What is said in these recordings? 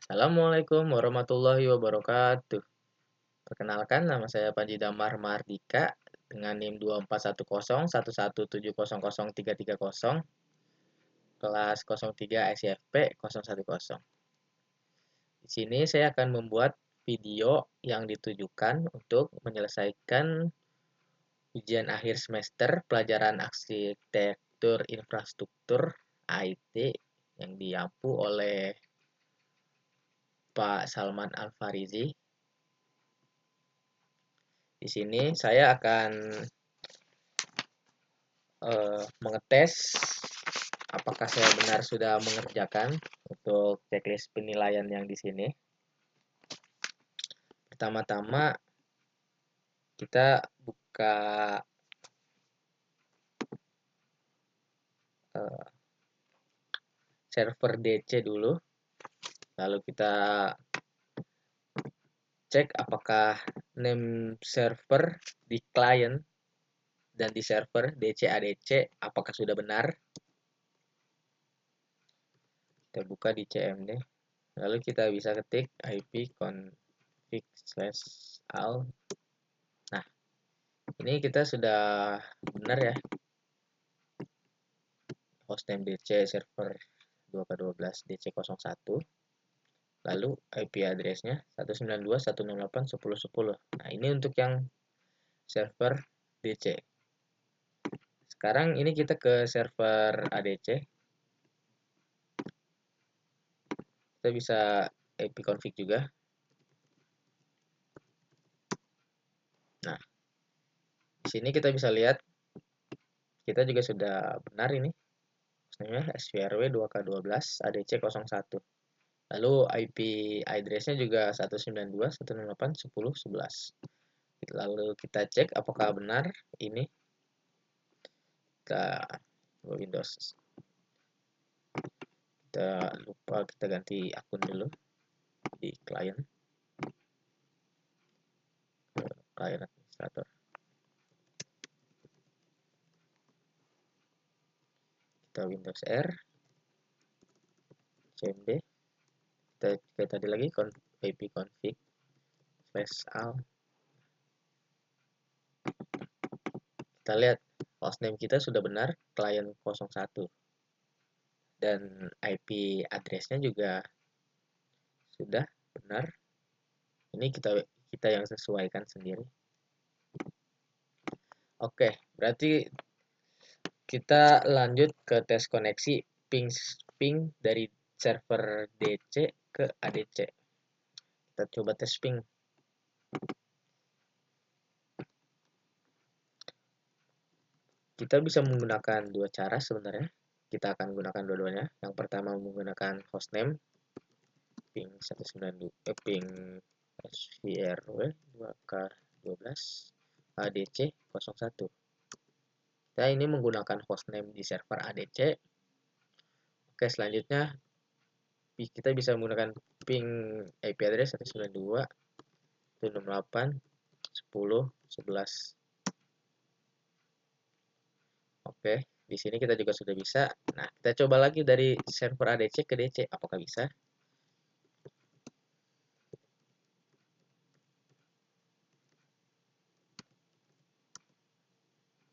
Assalamualaikum warahmatullahi wabarakatuh. Perkenalkan, nama saya Panji Damar Mardika dengan NIM 24101177000330 kelas 03 SIFP 010. Di sini saya akan membuat video yang ditujukan untuk menyelesaikan ujian akhir semester pelajaran arsitektur infrastruktur IT yang diampu oleh Pak Salman Al-Farizi. Di sini saya akan mengetes apakah saya benar sudah mengerjakan untuk checklist penilaian yang di sini. Pertama-tama kita buka server DC dulu, lalu kita cek apakah name server di client dan di server DC ADC apakah sudah benar. Kita buka di CMD, lalu kita bisa ketik ipconfig/al. Nah, ini kita sudah benar ya, hostname DC server 2K12 DC01, lalu IP address-nya 192.168.10.10. Nah, ini untuk yang server DC. Sekarang ini kita ke server ADC. Kita bisa ipconfig juga. Nah, di sini kita bisa lihat kita juga sudah benar ini. Hostname-nya SVRW 2K12 ADC01. Lalu IP address-nya juga 192.168.10.11. Lalu kita cek apakah benar ini. Kita Windows. Kita lupa kita ganti akun dulu di client administrator. Kita Windows R, CMD, kita kayak tadi lagi ipconfig/al. Kita lihat hostname kita sudah benar, client 01, dan IP address-nya juga sudah benar. Ini kita yang sesuaikan sendiri. Oke, berarti kita lanjut ke tes koneksi ping dari server DC ke ADC. Kita coba tes ping. Kita bisa menggunakan dua cara sebenarnya. Kita akan gunakan dua-duanya. Yang pertama menggunakan hostname ping 192 ping SVRW 2K12 ADC 01. Kita ini menggunakan hostname di server ADC. Oke, selanjutnya kita bisa menggunakan ping IP address 192.168.10.11. Oke, di sini kita juga sudah bisa. Nah, kita coba lagi dari server ADC ke DC, apakah bisa?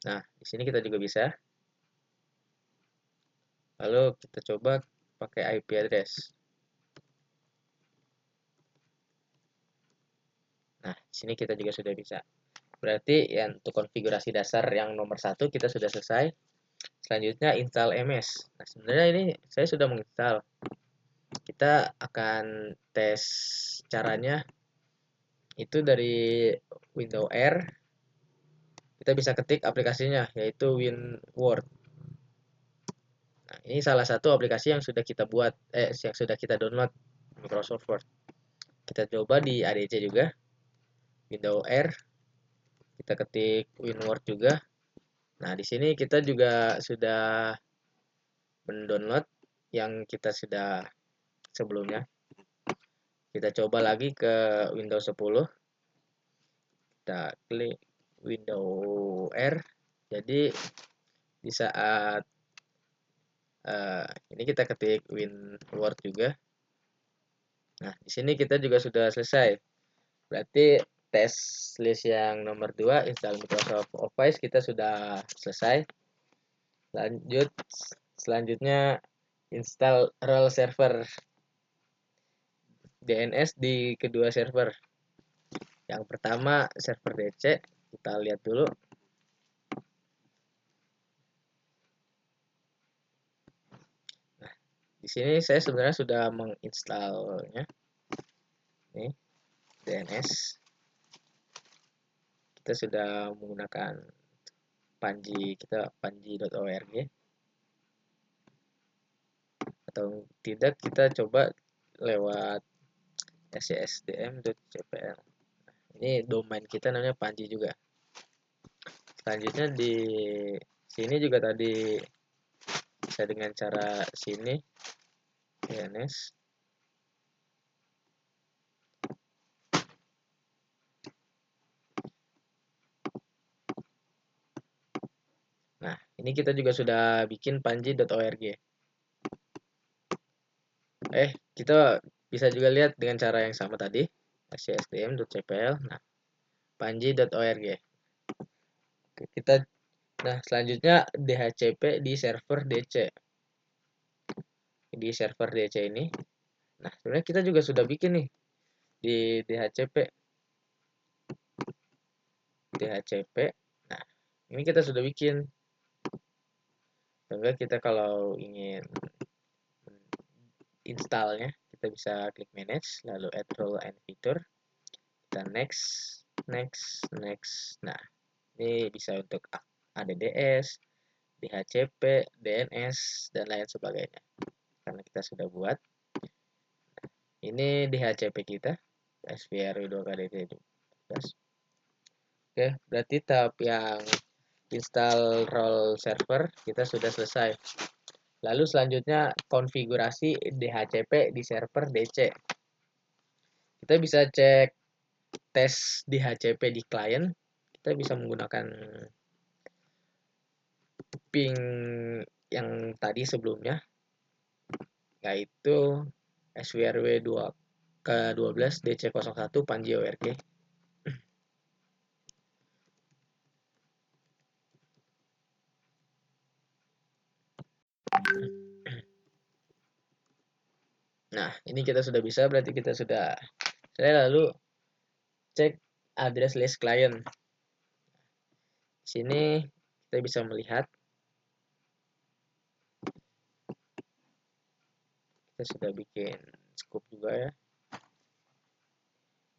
Nah, di sini kita juga bisa. Lalu kita coba pakai IP address. Nah, di sini kita juga sudah bisa. Berarti ya untuk konfigurasi dasar yang nomor 1 kita sudah selesai. Selanjutnya install MS. Nah, sebenarnya ini saya sudah menginstal. Kita akan tes caranya itu dari Windows R. Kita bisa ketik aplikasinya yaitu WinWord. Nah, ini salah satu aplikasi yang sudah kita buat, yang sudah kita download Microsoft Word. Kita coba di ADC juga, Windows R, kita ketik WinWord juga. Nah, di sini kita juga sudah mendownload yang kita sudah sebelumnya. Kita coba lagi ke Windows 10. Kita klik Windows R. Jadi di saat ini kita ketik WinWord juga. Nah, di sini kita juga sudah selesai. Berarti tes list yang nomor 2, install Microsoft Office, kita sudah selesai. Selanjutnya install role server DNS di kedua server. Yang pertama server DC, kita lihat dulu. Nah, di sini saya sebenarnya sudah menginstalnya. Ini DNS. Kita sudah menggunakan panji.org, atau tidak kita coba lewat scSDM.cpl. Ini domain kita namanya Panji juga. Selanjutnya di sini juga tadi bisa dengan cara sini DNS. Nah, ini kita juga sudah bikin panji.org. Kita bisa juga lihat dengan cara yang sama tadi, scSDM.cpl. Nah, panji.org. Nah, selanjutnya DHCP di server DC. Di server DC ini. Nah, sebenarnya kita juga sudah bikin nih di DHCP. DHCP. Nah, ini kita sudah bikin. Sehingga kita kalau ingin installnya, kita bisa klik manage, lalu add role and feature. Kita next. Nah, ini bisa untuk ADDS, DHCP, DNS, dan lain sebagainya. Karena kita sudah buat. Ini DHCP kita, SVR 2KDT. Oke, berarti tahap yang install role server kita sudah selesai. Lalu selanjutnya konfigurasi DHCP di server DC. Kita bisa cek tes DHCP di client. Kita bisa menggunakan ping yang tadi sebelumnya, yaitu SWRW 2 ke 12 DC01 Panji ORG. Nah, ini kita sudah bisa, berarti kita sudah. Saya lalu cek address list client. Di sini kita bisa melihat kita sudah bikin scoop juga ya.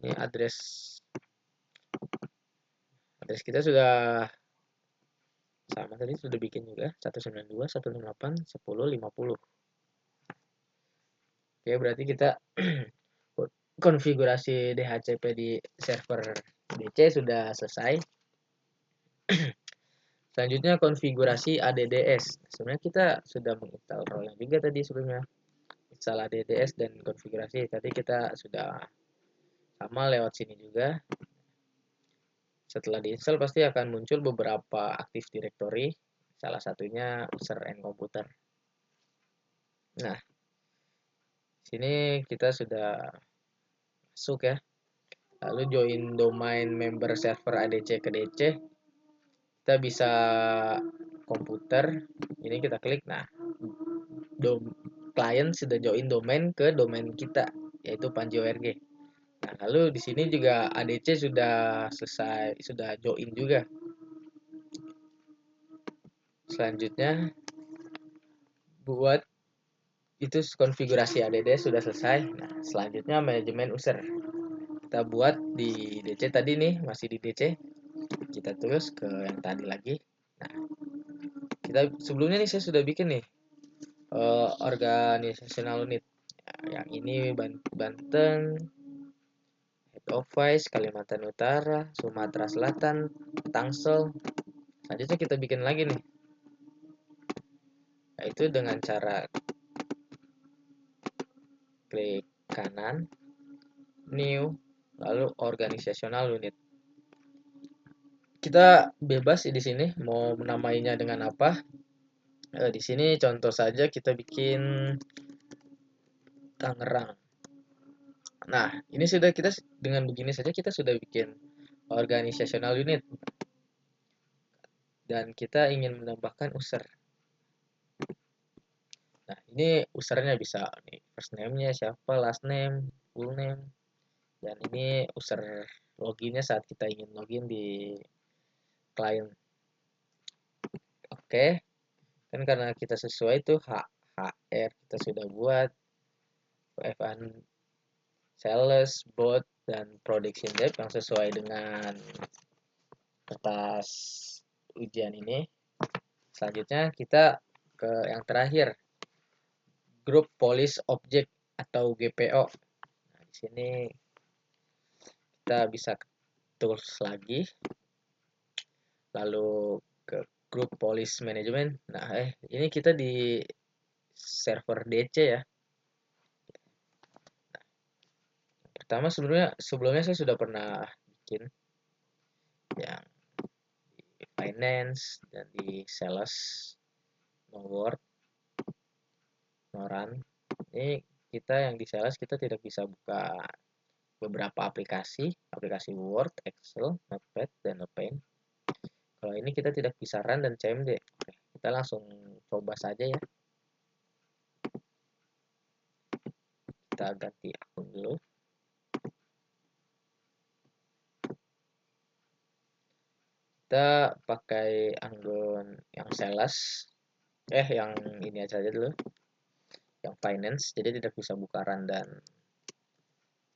Ini address kita sudah sama tadi, sudah bikin juga 192, 168, 10, 50. Oke, berarti kita konfigurasi DHCP di server DC sudah selesai. Selanjutnya konfigurasi ADDS. Sebenarnya kita sudah menginstal role juga tadi sebelumnya. Install ADDS dan konfigurasi. Tadi kita sudah sama lewat sini juga. Setelah diinstal pasti akan muncul beberapa Active Directory. Salah satunya user and computer. Nah, sini kita sudah masuk ya. Lalu join domain member server ADC ke DC. Kita bisa komputer. Ini kita klik. Nah, client sudah join domain ke domain kita, yaitu Panji ORG. Nah, lalu di sini juga ADC sudah selesai, sudah join juga. Selanjutnya buat itu konfigurasi ADD sudah selesai. Nah, selanjutnya manajemen user. Kita buat di DC tadi nih, masih di DC. Kita terus ke yang tadi lagi. Nah, kita sebelumnya nih saya sudah bikin nih organizational unit. Yang ini Banten, Head Office, Kalimantan Utara, Sumatera Selatan, Tangsel. Selanjutnya kita bikin lagi nih, yaitu dengan cara klik kanan, new, lalu organizational unit. Kita bebas di sini mau menamainya dengan apa. Di sini contoh saja kita bikin Tangerang. Nah, ini sudah kita dengan begini saja kita sudah bikin organizational unit dan kita ingin menambahkan user. Nah, ini usernya bisa nih first name-nya siapa, last name, full name, dan ini user loginnya saat kita ingin login di klien. Oke, kan karena kita sesuai itu HR kita sudah buat, F1 sales, bot, dan prediction depth yang sesuai dengan kertas ujian ini. Selanjutnya kita ke yang terakhir, Group Police Object atau GPO. Nah, di sini kita bisa ke tools lagi, lalu ke Group Police Management. Nah, ini kita di server DC ya. Pertama sebelumnya saya sudah pernah bikin yang di finance dan di sales, no word, no run. Ini kita yang di sales kita tidak bisa buka beberapa aplikasi Word, Excel, Notepad, dan Paint. Kalau ini kita tidak bisa run dan CMD. Oke, kita langsung coba saja ya. Kita ganti akun dulu. Kita pakai akun yang sales. Yang ini aja dulu. Yang finance, jadi tidak bisa buka run dan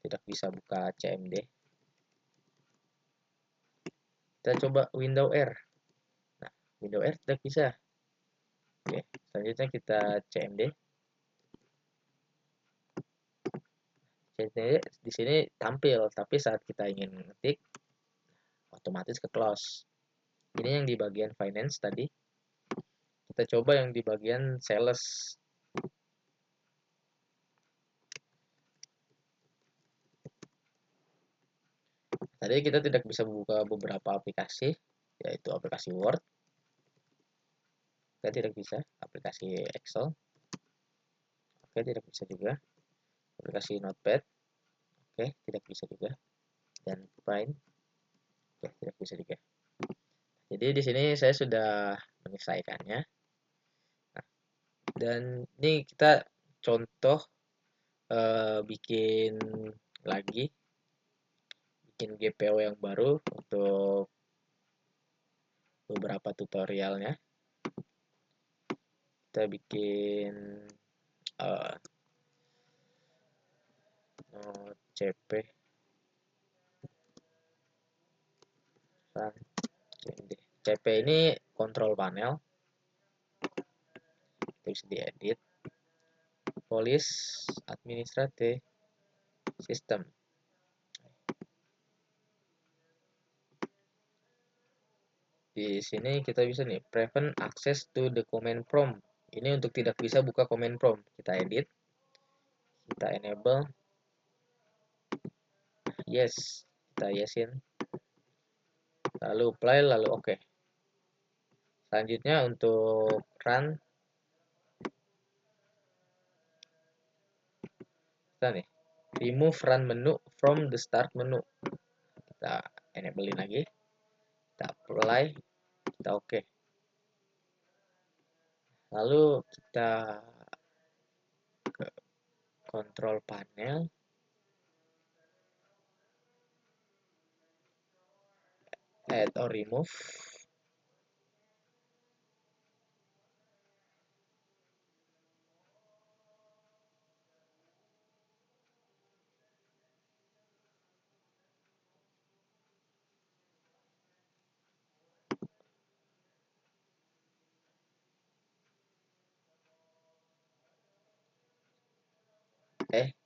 tidak bisa buka CMD. Kita coba window R. Nah, window R tidak bisa. Oke, selanjutnya kita CMD. CMD di sini tampil, tapi saat kita ingin ngetik, otomatis ke close. Ini yang di bagian finance tadi. Kita coba yang di bagian sales. Tadi kita tidak bisa buka beberapa aplikasi, yaitu aplikasi Word. Kita tidak bisa. Aplikasi Excel. Oke, tidak bisa juga. Aplikasi Notepad. Oke, tidak bisa juga. Dan Paint. Oke, tidak bisa juga. Jadi di sini saya sudah menyelesaikannya. Nah, dan ini kita contoh bikin lagi, bikin GPO yang baru untuk beberapa tutorialnya. Kita bikin CP CP ini kontrol panel, itu bisa diedit. Police administrative system. Di sini kita bisa nih prevent access to the command prompt. Ini untuk tidak bisa buka command prompt. Kita edit, kita enable, yes, kita yesin, lalu apply, lalu oke. Selanjutnya untuk run, kita nih remove run menu from the start menu. Kita enablein lagi, kita apply, kita oke. Lalu kita ke control panel, add or remove.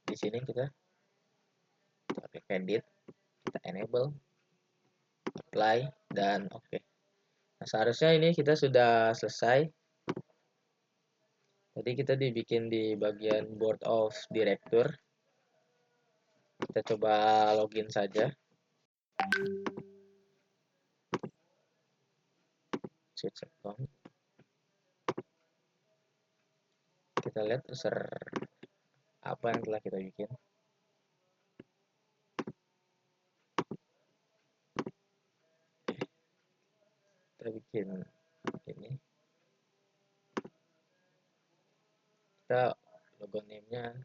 Di sini kita pakai edit, kita enable, apply, dan oke. Nah, seharusnya ini kita sudah selesai. Tadi kita dibikin di bagian board of director. Kita coba login saja. Switch account. Kita lihat user apa yang telah kita bikin. kita bikin ini, kita logo name-nya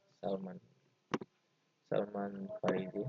Salman Faridi.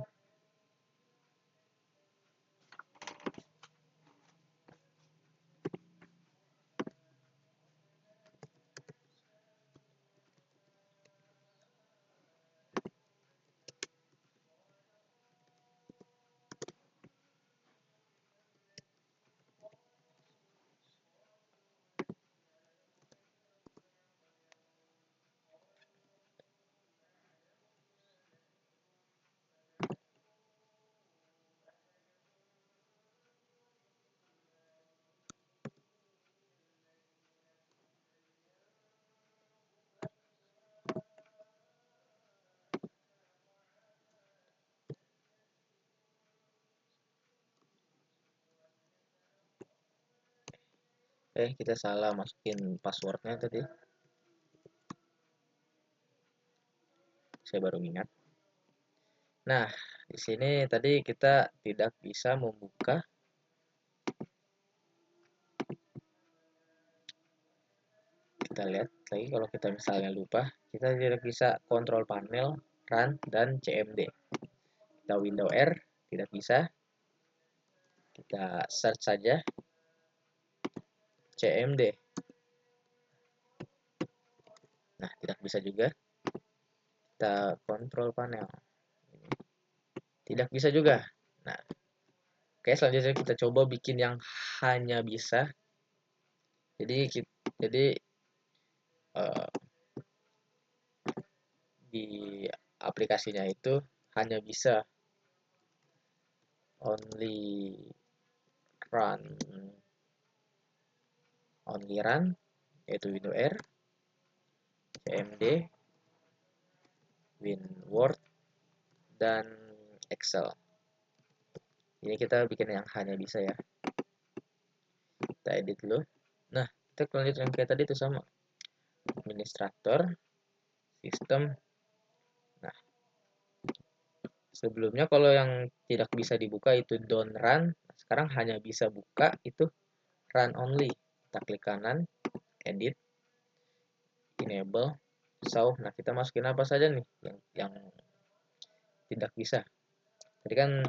Kita salah masukin passwordnya tadi, saya baru ingat. Nah, di sini tadi kita tidak bisa membuka, kita lihat lagi kalau kita misalnya lupa, kita tidak bisa kontrol panel, run, dan cmd. Kita window R, tidak bisa. Kita search saja cmd. Nah, tidak bisa juga. Kita kontrol panel, tidak bisa juga. Nah, oke, selanjutnya kita coba bikin yang hanya bisa. Jadi uh, di aplikasinya itu hanya bisa only run, yaitu window R, cmd, WinWord, dan Excel. Ini kita bikin yang hanya bisa ya. Kita edit dulu. Nah, kita lanjut yang kayak tadi itu sama. Administrator, sistem. Nah, sebelumnya kalau yang tidak bisa dibuka itu don't run. Sekarang hanya bisa buka itu run only. Kita klik kanan, edit, enable, show. Nah, kita masukin apa saja nih yang tidak bisa. Tadi kan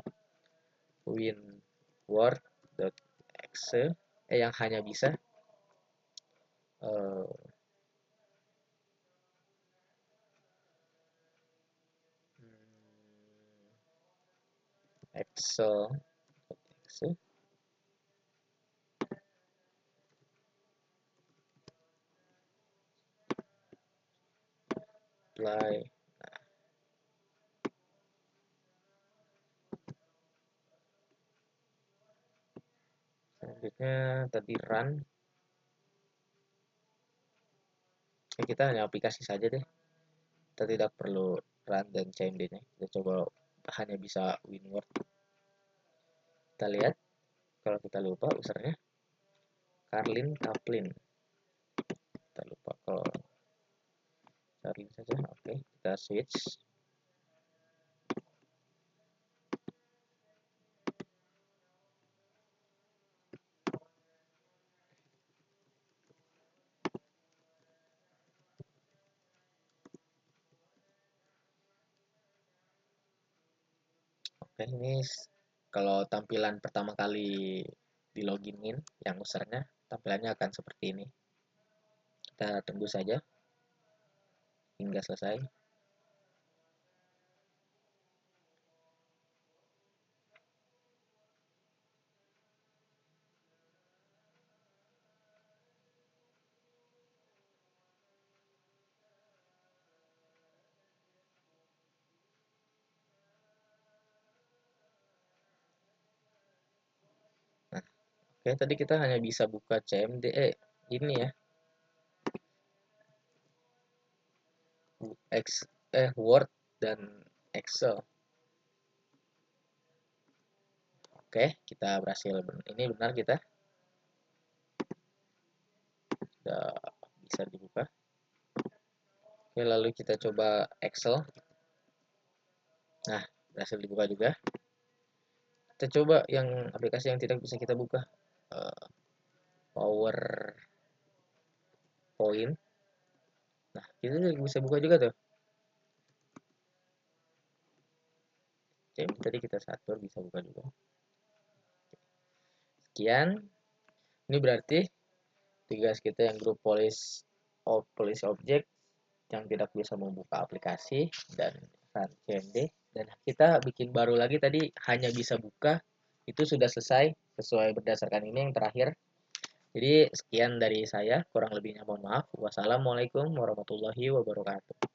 winword.exe yang hanya bisa Excel.exe apply. Selanjutnya tadi run. Kita hanya aplikasi saja deh. Kita tidak perlu run dan cmd-nya. Kita coba hanya bisa WinWord. Kita lihat kalau kita lupa usernya Karlin Kaplin. Kita lupa kalau Karlin saja. Oke, kita switch. Oke, ini kalau tampilan pertama kali di loginin yang usernya, tampilannya akan seperti ini. Kita tunggu saja hingga selesai. Nah, oke, tadi kita hanya bisa buka cmd ini ya, Word dan Excel. Oke, kita berhasil. Ini benar, kita sudah bisa dibuka. Oke, lalu kita coba Excel. Nah, berhasil dibuka juga. Kita coba yang aplikasi yang tidak bisa kita buka. PowerPoint. Nah, kita bisa buka juga tuh. Oke, tadi kita atur bisa buka juga. Sekian. Ini berarti tugas kita yang grup polisi objek yang tidak bisa membuka aplikasi dan CMD, dan kita bikin baru lagi tadi hanya bisa buka, itu sudah selesai sesuai berdasarkan ini yang terakhir. Jadi sekian dari saya, kurang lebihnya mohon maaf. Wassalamualaikum warahmatullahi wabarakatuh.